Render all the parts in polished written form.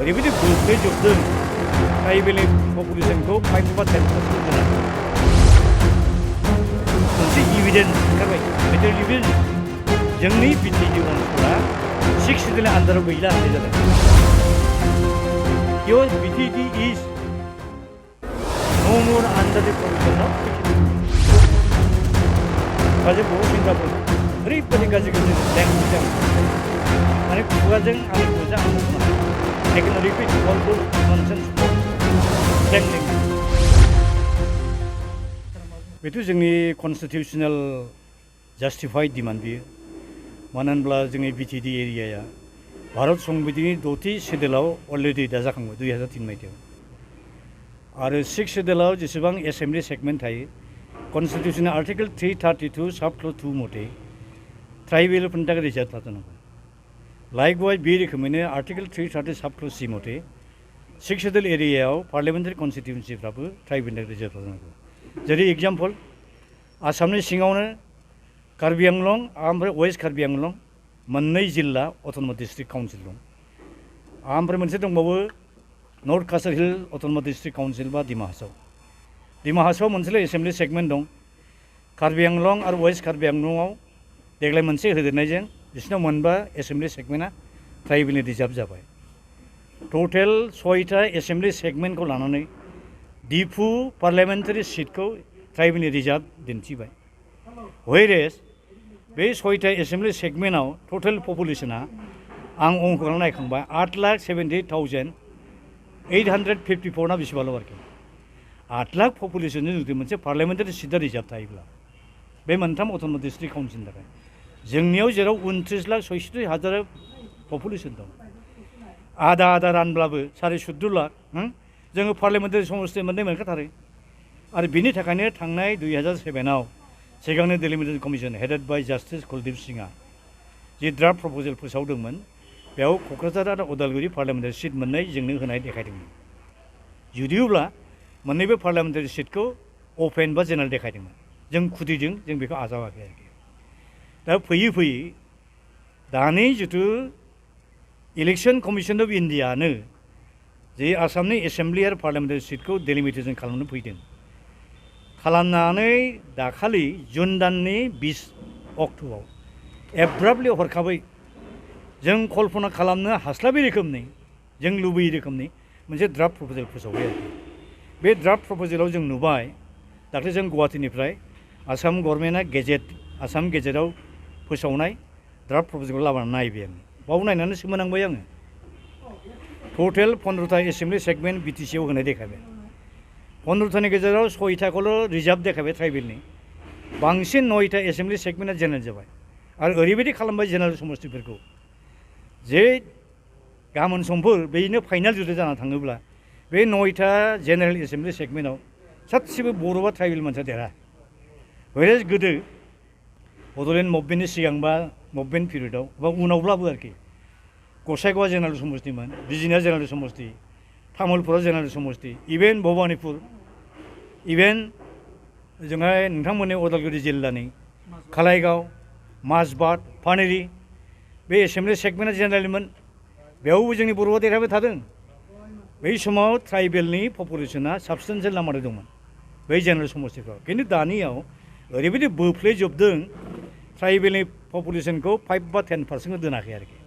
ओरैबायदि बोफ्लेजोबदों ट्राइबेल पपुलेसनखौ 5% मोनसे इभिडेन्स ओंखारबाय मेटेरियेल इभिडेन्स जोंनि बिटिएडि ओनसोला 6 शेड्यूलनि आन्दाराव गैला होननाय जादों। Your BTD is no more under the provision of 6 गाज्रि बर' सेंग्राफोर ओरैबायदि गाज्रि लेंगुवेजजों माने खुगाजों आंनि खुगाजों आं बुंनो I can repeat all those nonsense language. बेथ' जोंनि कन्स्टिटिउसनेल जास्टिफाइड डिमान्ड बियो मानो होनब्ला जोंनि बिटिएडि एरियाया भारत संबिधाननि 6थि शेड्यूलाव अलरेडि दाजाखांबाय 2003 मायथाइयाव आरो 6 शेड्यूलाव जेसेबां एसेम्बलि सेगमेन्ट थायो कन्स्टिटिउसननि आर्टिकल 332 सब क्लज 2 मथे ट्राइबेलफोरनि थाखाय रिजार्भ थानांगौ। लाइकवाइज बे रोखोमैनो आर्टिकल 330 सब क्लज 3 मथे 6 शेड्यूल एरियायाव पार्लियामेन्टारि कन्स्टिटिउन्सिफ्राबो ट्राइबेलनि थाखाय रिजार्भ थानांगौ। जेरै एग्जाम्पल आसामनि सिङावनो कार्बि आंलं ओमफ्राय वेस्ट कार्बि आंलं मोननै जिल्ला अट'न'मास डिस्ट्रिक्ट काउन्सिल दं ओमफ्राय मोनसे दंबावो north Kasar hill अट'न'मास district council बा डिमा हासाव मोनसेल' एसेम्बलि सेगमेन्ट दं। कार्बि आंलं आरो वेस्ट कार्बि आंलंआव देग्लाय मोनसे होदेरनायजों बिसिनाव मोनबा एसेम्बलि सेगमेन्टआ ट्राइबेलनि रिजार्भ जाबाय। टटेल 6टा एसेम्बलि सेगमेन्टखौ लानानै डिफु पार्लियामेन्टारि सिटखौ ट्राइबेलनि रिजार्भ दिन्थिबाय। व्हेरेज बे 6टा एसेम्बलि सेगमेन्टआव टटेल पपुलेसना आं अंकखौ नायखांबाय 8,78,854 ना बेसेबांल' आरोखि 8 लाख पपुलेसनजों जुदि मोनसे पार्लियामेन्टारि सिटआ रिजार्भ थायोब्ला बे मोनथाम अट'न'मास डिस्ट्रिक्ट काउन्सिलनि थाखाय जोंनियाव जेराव 29,66,000 पपुलेसन दं आधा आधा रानब्लाबो 14.5 लाख जोङो पार्लियामेन्टारि समस्ति मोननै मोनखाथारो आरो बिनि थाखायनो थांनाय 2007आव सिगांनि delimitation commission headed by justice Kuldeep सिंहआ जि ड्राफ्ट प्रप'जेल फोसावदोंमोन बेयाव क'क्राझार आरो उदालगुरि पार्लियामेन्टारि सिट मोननै जोंनो होनाय देखायदोंमोन। जुदियोब्ला मोननैबो पार्लियामेन्टारि सिटखौ अपेन बा जेनेरेल देखायदोंमोन जों खुदिजों जों बेखौ आजावाखै आरोखि। दा फैयै फैयै दानि जिथु इलेक्शन कमिसन अफ इन्डियानो जे आसामनि एसेम्बलि आरो पार्लियामेन्टारि सिटखौ डेलिमिटेशन खालामनो फैदों खालामनानै दाखालि जुन दाननि 20 अक्ट'आव एब्राप्टलि हरखाबै जों कल्पना खालामनो हास्लाबै रोखोमनि जों लुबैयै रोखोमनि मोनसे ड्राफ्ट प्रप'जेल फोसावबाय आरोखि। बे ड्राफ्ट प्रप'जेलाव जों नुबाय दाख्लै जों गुवाहाटीनिफ्राय आसाम गभर्नमेन्टआ आसाम गेजेटाव फोसावनाय ड्राफ्ट प्रप'जेलखौ लाबोनानै नायबाय आं बाव नायनानै सोमोनांबाय आङो। टटेल 15टा एसेम्बलि सेगमेन्ट बिटिसिआव होनाय देखायबाय 15टानि गेजेराव 6टाखौल' रिजार्भ देखायबाय ट्राइबेलनि बांसिन 9टा एसेम्बलि सेगमेन्टआ जेनेरेल जाबाय आरो ओरैबायदि खालामबाय जेनेरेल समस्तिफोरखौ जे गाबोन समफोर बेनो फाइनाल जुदि जाना थाङोब्ला बे 9टा जेनेरेल एसेम्बलि सेगमेन्टआव सासेबो बर' बा ट्राइबेल मानसिया देरा। व्हेरेज गोदो बड'लेण्ड मुभमेन्टनि सिगां बा मुभमेन्ट पिरियडआव बा उनावब्लाबो आरोखि गसाइगावआ जेनेरेल समस्तिमोन बिजिनिया जेनेरेल समस्ति तामुलपुरा जेनेरेल समस्ति इभेन भबानिपुर इभेन जोंहाय नोंथांमोननि उदालगुरि जिल्लानि खालाइगाव माजबाट पानेरि बे एसेम्बलि सेगमेन्टआ जेनेरेलमोन बेयावबो जोंनि बर'आ देरहाबाय थादों। बै समाव ट्राइबेलनि पपुलेसना साबस्टेन्सियेल नाम्बार दंमोन बै जेनेरेल समस्तिफ्राव खिन्थु दानियाव ओरैबायदि बोफ्लेजोबदों ट्राइबेलनि पपुलेसनखौ 5 बा 10% दोनाखै आरोखि।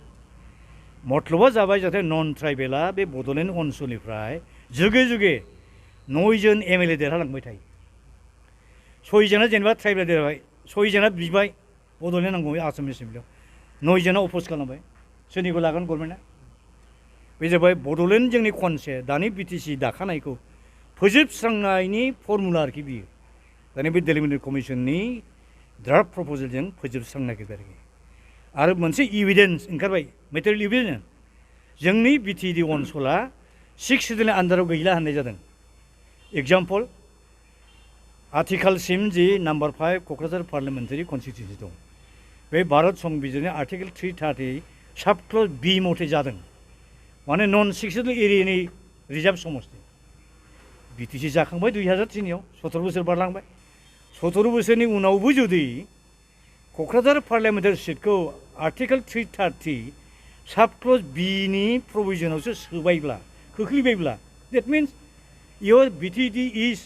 मत्लबा जाबाय जाहाथे नन ट्राइबेला बे बड'लेण्ड ओनसोलनिफ्राय जुगे जुगे 9 जन एमएलए देरहालांबाय थायो 6 जना जेनेबा ट्राइबेल देरहाबाय 6 जना बिबाय बड'लेण्ड नांगौ आसाम एसेम्बलियाव 9 जना अपोज खालामबाय सोरनिखौ लागोन गभर्नमेन्टआ बे जाबाय बड'लेण्ड जोंनि खनसे दानि बिटिसि दाखानायखौ फोजोबस्रांनायनि फर्मुला आरोखि बियो दानि बे डेलिमिटेशन कमिसननि ड्राफ्ट प्रप'जेलजों फोजोबस्रांनो नागिरबाय आरोखि। आरो मोनसे इभिडेन्स ओंखारबाय मेटेरियेल इभिडेन्स जोंनि बिटिएडि ओनसोला 6 शेड्यूलनि आन्दाराव गैला होननाय जादों। एग्जाम्पल आथिखालसिम जि नाम्बार 5 क'क्राझार पार्लियामेन्टारि कन्स्टिटिउन्सि दं बे भारत संबिधाननि आर्टिकल 330 सब क्लज बी मथे जादों माने नन 6 शेड्यूल एरियानि रिजार्भ समस्ति बिटिसि जाखांबाय 2003आव 17 बोसोर बारलांबाय 17 बोसोरनि उनावबो जुदि क'क्राझार पार्लियामेन्टारि सिटखौ आर्टिकल 330 साबक्लज बिनि प्रभिजनावसो सोबायब्ला खोख्लैबायब्ला that means your BTD is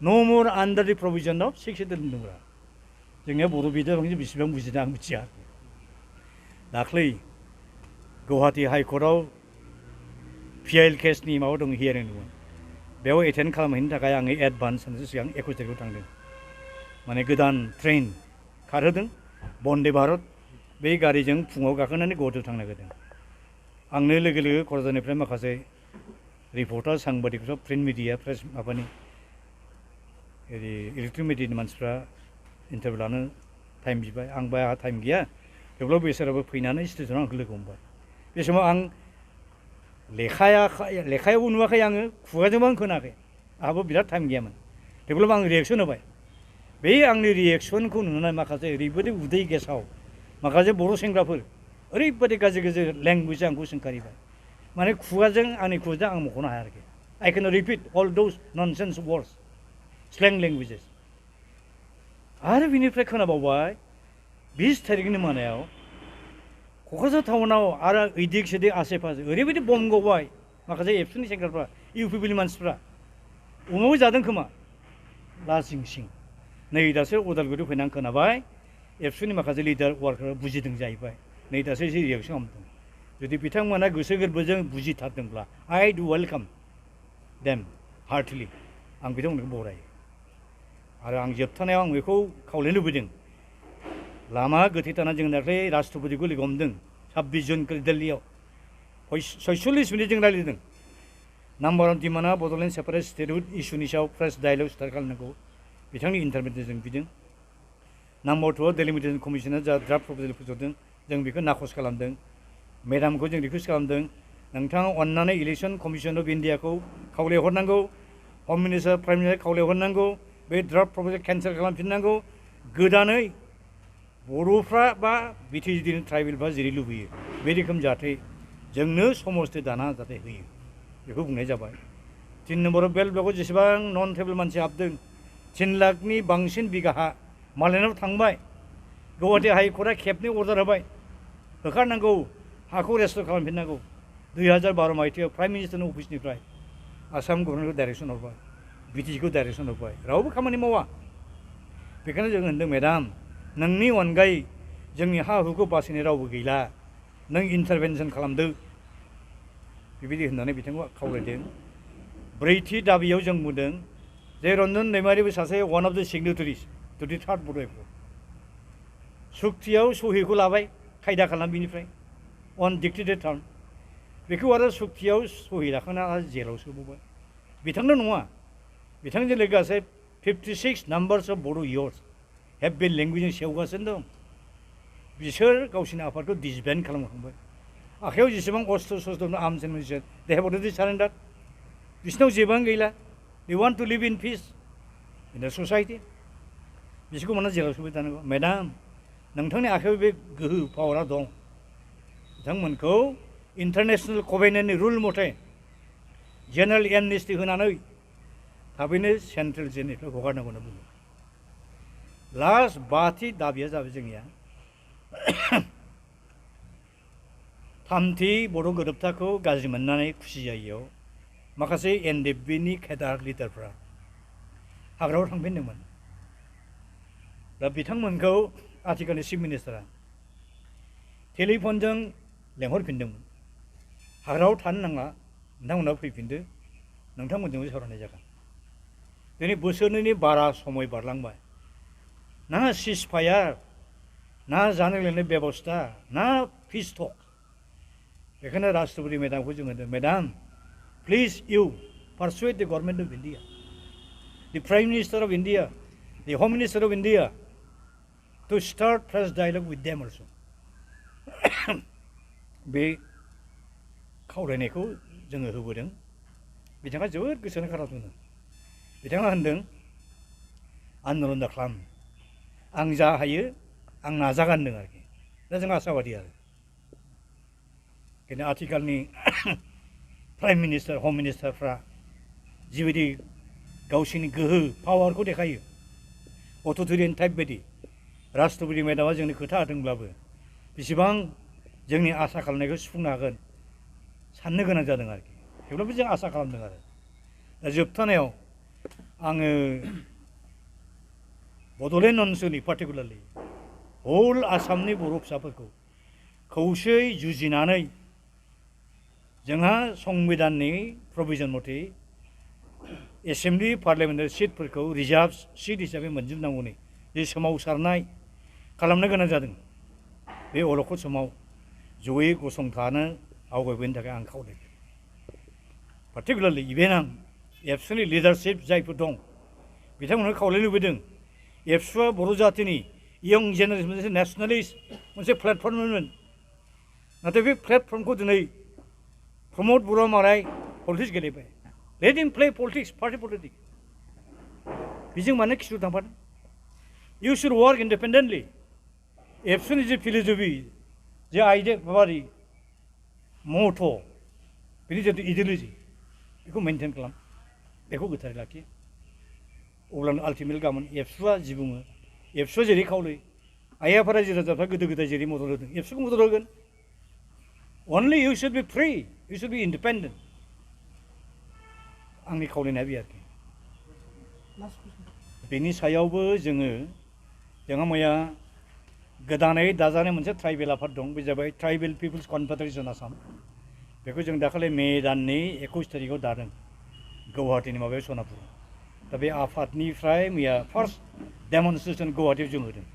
no more under the provision of 6 होनदोंब्रा जोंनिया बर' बिदारावनो बेसेबां बुजिदों आं मिथिया दाख्लै गुवाहाटी हाइकर्टआव PIL केसनि माबा दं हियारिं दंमोन बेयाव एटेन्ड खालामहैनो थाखाय आङो एडभान्स सानसे सिगां 21 तारिखआव थांदों माने गोदान ट्रेन खारहोदों बन्दे भारत बे गारिजों फुङाव गाखोनानै गुवाहाटीयाव थांनो नागिरदों आंनो लोगो लोगो क'क्राझारनिफ्राय माखासे रिपर्टार सांबादिकफ्रा प्रिन्ट मिडिया प्रेस माबानि इलेक्ट्रनिक मिडियानि मानसिफ्रा इन्टारभिउ लानो टाइम बिबाय आं आंहा टाइम गैया थेवब्लाबो बिसोराबो फैनानै स्टेसनाव आंखौ लोगो हमबाय बे समाव आं लेखायावबो नुवाखै आङो खुगाजोंबो आं खोनायाखै आंहाबो बिराद टाइम गैयामोन थेवब्लाबो आं रिएक्सन होबाय बे आंनि रिएक्सनखौ नुनानै माखासे ओरैबायदि उदै गेसाव माखासे बर' सेंग्राफोर ओरैबायदि गाज्रि गाज्रि लेंगुवेजजों आंखौ सोंखारिबाय माने खुगाजों आंनि खुगाजों आं मख'नो हाया आरोखि I can repeat all those nonsense words slang languages आरो बिनिफ्राय खोनाबावबाय 20 तारिखनि मोनायाव क'क्राझार टाउनाव आरो इदिक सिदिक आसे पासे ओरैबायदि बम गावबाय माखासे एबसुनि सेंग्राफ्रा इउपिपिनि मानसिफ्रा उमावबो जादों खोमा लाजिं सिं नै दासो उदालगुरियाव फैनानै खोनाबाय एबसुनि माखासे लिडार वार्कारफ्रा बुजिदों जाहैबाय नै दासो एसे रिएक्सन खालामदों जुदि बिथांमोना गोसो गोरबोजों बुजिथारदोंब्ला I do welcome them heartily आं बिथांमोनखौ बरायो आरो आं जोबथानायाव आं बेखौ खावलायनो लुबैदों लामा गोथे थाना जों दाख्लै राष्ट्रपतिखौ लोगो हमदों 26 जुन दिल्लीयाव 46 मिनिट जों रायज्लायदों नाम्बार अफ डिमान्डआ बड'लेण्ड सेपारेट स्टेटहुड इस्युनि सायाव प्रेस डायलग स्टार्ट खालामनांगौ बिथांनि इन्टारभेन्सन जों बिदों नाम्बार 2 डेलिमिटेशन कमिसना जा ड्राफ्ट प्रप'जेल फोसावदों जों बेखौ नाखस खालामदों मेडामखौ जों रिकुवेस्ट खालामदों नोंथाङा अननानै इलेक्शन कमिसन अफ इन्डियाखौ खावलायहरनांगौ हम मिनिस्टार प्राइम मिनिस्टार खावलायहरनांगौ बे ड्राफ्ट प्रप'जेल केन्सेल खालामफिननांगौ गोदानै बर'फ्रा बा बिटिसिनि ट्राइबेलफ्रा जेरै लुबैयो बे रोखोम जाहाथे जोंनो समस्ति दाना जाहाथे होयो बेखौ बुंनाय जाबाय 3 नम्बराव बेल ब्लकआव जेसेबां नन ट्राइबेल मानसि हाबदों 3 लाखनि बांसिन बिगा हा मालायनाव थांबाय गुवाहाटी हाइकर्टआ खेबनै अर्डार होबाय होखारनांगौ हाखौ रेस्ट'र खालामफिननांगौ 2012 मायथाइयाव प्राइम मिनिस्टारनि अफिसनिफ्राय आसाम गभर्नमेन्टखौ डाइरेक्सन हरबाय बिटिसिखौ डाइरेक्सन हरबाय रावबो खामानि मावा बेखायनो जों होनदों मेडाम नोंनि अनगायै जोंनि हा हुखौ बासायनाय रावबो गैला नों इन्टारभेनसन खालामदो बेबायदि होननानै बिथांखौ खावलायदों ब्रैथि दाबियाव जों बुंदों जे रन्जन दैमारिबो सासे वान अफ द सिगनेटारिस टु दि थार्ड बड' एक्ट सुक्तियाव सहिखौ लाबाय खायदा खालाम बिनिफ्राय अन डिक्टेटेड टार्म बेखौ आरो सुक्तियाव सहि लाखांना आरो जेलाव सोबावबाय बिथांनो नङा बिथांजों लोगोसे 56 numbers of Boro' years have been लेंगुवेजजों सेवगासिनो दं बिसोर गावसिनि आफादखौ डिसबेन्ड खालामखांबाय आखायाव जेसेबां अस्त्र शस्त्र arms and military they have already surrender बिसोरनाव जेबोआनो गैला they want to live in peace in the society बिसोरखौ मानो जेलाव सोबाय थानांगौ मेडाम नोंथांनि आखायाव बे गोहो पावारा दं बिथांमोनखौ इन्टारनेशनेल कभेनेन्टनि रुल मथे जेनेरेल एमनेस्टि होनानै थाबैनो सेन्ट्रेल जेलनिफ्राय हगारनांगौ होनना बुङो लास्ट बाथि दाबिया जाबाय जोंनिया थामथि बर' गोरोबथाखौ गाज्रि मोननानै खुसि जायैयाव माखासे एनडिएफबिनि केडार लिडारफ्रा हाग्रायाव थांफिनदोंमोन दा बिथांमोनखौ आथिखालनि चिफ मिनिस्टारा टेलिफनजों लेंहरफिनदोंमोन हाग्रायाव थानो नाङा नोंथांमोनहा फैफिनदो नोंथांमोनजोंबो सावरायनाय जागोन दिनै बोसोरनैनि बारा समय बारलांबाय ना सिज फायार ना जानाय लोंनाय बेबस्था ना पिस टक बेखायनो राष्ट्रपति मेडामखौ जों होनदों madam please you persuade the government of India the prime minister of India the home minister of India to start fresh dialogue with them also बे खावलायनायखौ जोङो होबोदों बिथाङा जोबोद गोसो खालामदों बिथाङा होनदों आन्दलन दा खालाम आं जा हायो आं नाजागोन होनदों आरोखि दा जों आसाबादि आरो बेखायनो आथिखालनि प्राइम मिनिस्टार हम मिनिस्टारफ्रा जिबायदि गावसिनि गोहो पावारखौ देखायो अथ'रिटेरियान टाइप बायदि राष्ट्रपति मेडामा जोंनो खोथा होदोंब्लाबो बेसेबां जोंनि आसा खालामनायखौ सुफुंनो हागोन साननो गोनां जादों आरोखि थेवब्लाबो जों आसा खालामदों आरो दा जोबथानायाव आङो बड'लेण्ड ओनसोलनि पार्टिकुलारलि हल आसामनि बर' फिसाफोरखौ खौसेयै जुजिनानै जोंहा संबिधाननि प्रभिजन मथे एसेम्बलि पार्लियामेन्टारि सिटफोरखौ रिजार्भ सिट हिसाबै मोनजोबनांगौनि जे सोमावसारनाय खालामनो गोनां जादों बे अलखद समाव जयै गसंथानो आवगायबोनो थाखाय आं खावलायदों पार्टिकुलारलि इभेन आं एबसुनि लिडारशिप जायफोर दं बिथांमोनखौ खावलायनो लुबैदों एबसुआ बर' जातिनि इयं जेनेरेसन मोनसे नेसनेलिस्ट मोनसे प्लेटफर्ममोन नाथाय बे प्लेटफर्मखौ दिनै प्रमद बरुवा माराय पलिटिक्स गेलेबाय let him play politics party politics बेजों मानो खिथु थांफादों इउ शुड वार्क इन्डिपेन्डेन्टलि एबसुनि जे फिल'सफि जे आइडिया माबारि मथ' बेनि जितु इडिय'लजि बेखौ मेनटेन खालाम बेखौ गोथारै लाखि अब्लानो आल्टिमेटलि गाबोन एबसुआ जि बुङो एबसुआ जेरै खावलायो आइ आफारा जे राजाफ्रा गोदो गोदाय जेरै मदद होदों एबसुखौ मदद होगोन only you should be free you should be independent आंनि खावलायनाया बे आरोखि बेनि सायावबो जोंहा मैया गोदानै दाजानाय मोनसे ट्राइबेल आफाद दं बे जाबाय ट्राइबेल पिपुल्स कनफेडारेसन आसाम बेखौ जों दाखालि मे दाननि 21 थारिखआव दादों गुवाहाटीनि माबायाव सनापुराव दा बे आफादनिफ्राय मैया फार्स्ट डेमनस्ट्रेसन गुवाहाटीयाव जों होदों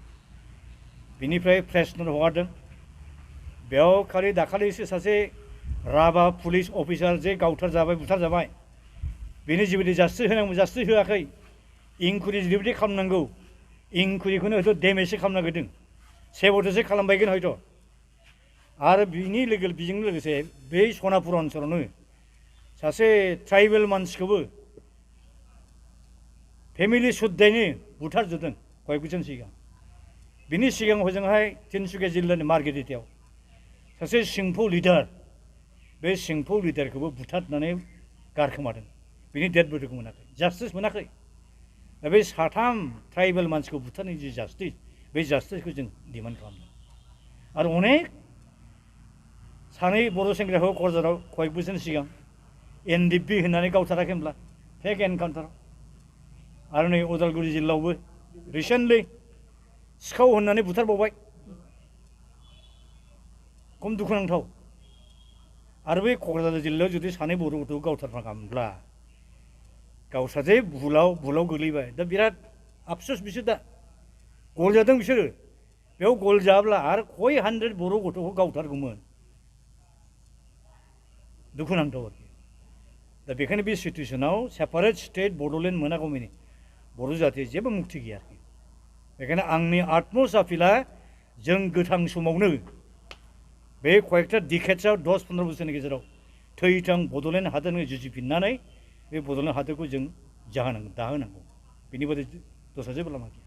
बिनिफ्राय प्रेस नट हगारदों बेयाव खालि दाखालिसो सासे राभा पुलिस अफिसार जे गावथार जाबाय बुथार जाबाय बेनि जिबायदि जास्टिस होनांगौ जास्टिस होआखै इंकुरि जेरैबायदि खालामनांगौ इंकुरिखौनो हयथ' डेमेजसो खालामनो नागिरदों सेबोटेजसो खालामबायगोन हयथ' आरो बेजों लोगोसे बे सनापुर ओनसोलावनो सासे ट्राइबेल मानसिखौबो फेमिलि सुददायैनो बुथारजोबदों कयेक बोसोर सिगां बिनि सिगां हजोंहाय तिनसुकिया जिल्लानि मार्केटियाव सासे सिंफौ लिडार बे सिंफौ लिडारखौबो बुथारनानै गारखोमादों बिनि डेड बडिखौ मोनाखै जास्टिस मोनाखै दा बे साथाम ट्राइबेल मानसिखौ बुथारनायनि जि जास्टिस बे जास्टिसखौ जों डिमान्ड खालामदों आरो अनेक सानै बर' सेंग्राखौ क'क्राझाराव कयेक बोसोर सिगां एनडिपि होननानै गावथाराखै होनब्ला फेक एनकाउन्टार आरो नै उदालगुरि जिल्लायावबो रिसेन्टलि सिखाव होननानै बुथारबावबाय खम दुखुनांथाव आरो बे क'क्राझार जिल्लायाव जुदि सानै बर' गथ'खौ गावथारफ्राङामोनब्ला गावस्राजे भुलाव गोग्लैबाय दा बिराद आफसोस बिसोर दा गल जादों बिसोरो बेयाव गल जाब्ला आरो कय 100 बर' गथ'खौ गावथारगौमोन दुखुनांथाव आरोखि दा बेखायनो बे सिटुवेसनाव सेपारेट स्टेट बड'लेण्ड मोनागौमानि बर' जातिया जेबो मुक्ति गैया आरोखि बेखायनो आंनि आत्मस आपिला जों गोथां समावनो बे कयेकथा डिकेड्सआव 10-15 बोसोरनि गेजेराव थैथां बड'लेण्ड हादोरनि जुजिफिननानै बे बड'लेण्ड हादोरखौ जों दाहोनांगौ बेनि बादै दस्रा जेबो लामा गैया